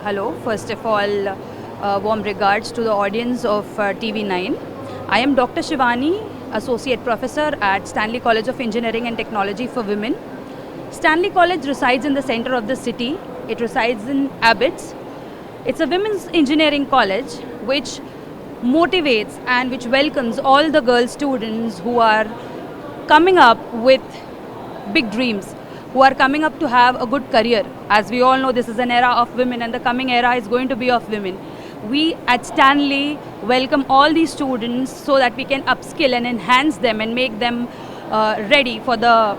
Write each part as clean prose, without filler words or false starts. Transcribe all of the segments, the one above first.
Hello, first of all, warm regards to the audience of TV9. I am Dr. Shivani, Associate Professor at Stanley College of Engineering and Technology for Women. Stanley College resides in the center of the city. It resides in Abbots. It's a women's engineering college which motivates and which welcomes all the girl students who are coming up with big dreams, who are coming up to have a good career. As we all know, this is an era of women, and the coming era is going to be of women. We at Stanley welcome all these students so that we can upskill and enhance them and make them ready for the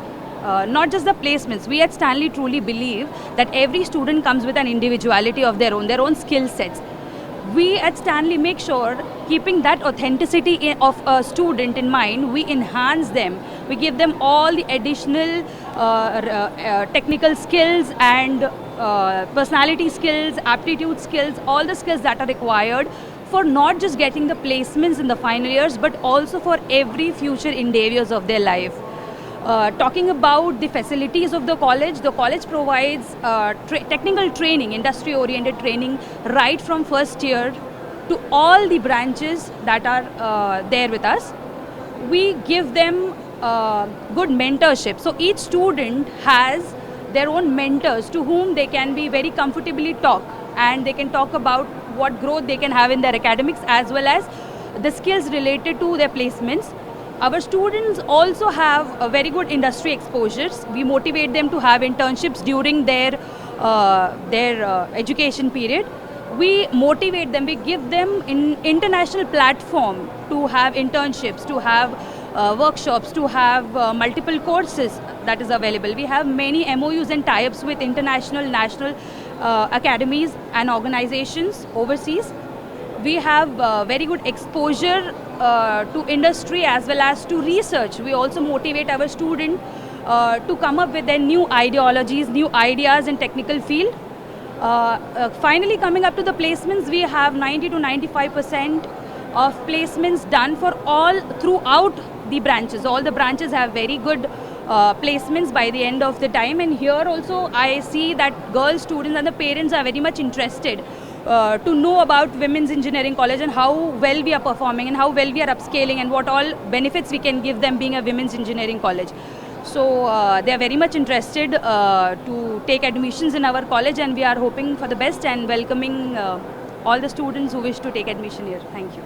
not just the placements. We at Stanley truly believe that every student comes with an individuality of their own skill sets. We at Stanley make sure, keeping that authenticity of a student in mind, we enhance them. We give them all the additional technical skills and personality skills, aptitude skills, all the skills that are required for not just getting the placements in the final years, but also for every future endeavors of their life. Talking about the facilities of the college provides technical training, industry-oriented training, right from first year to all the branches that are there with us. We give them good mentorship. So each student has their own mentors to whom they can be very comfortably talk, and they can talk about what growth they can have in their academics as well as the skills related to their placements. Our students also have a very good industry exposures. We motivate them to have internships during their education period. We motivate them, we give them an international platform to have internships, to have workshops, to have multiple courses that is available. We have many MOUs and tie-ups with international, national academies and organizations overseas. We have very good exposure to industry as well as to research. We also motivate our students to come up with their new ideologies, new ideas in technical field. Finally, coming up to the placements, we have 90 to 95% of placements done for all throughout the branches. All the branches have very good placements by the end of the time, and here also I see that girl students and the parents are very much interested to know about Women's Engineering College and how well we are performing and how well we are upscaling and what all benefits we can give them being a Women's Engineering College. So they are very much interested to take admissions in our college, and we are hoping for the best and welcoming all the students who wish to take admission here. Thank you.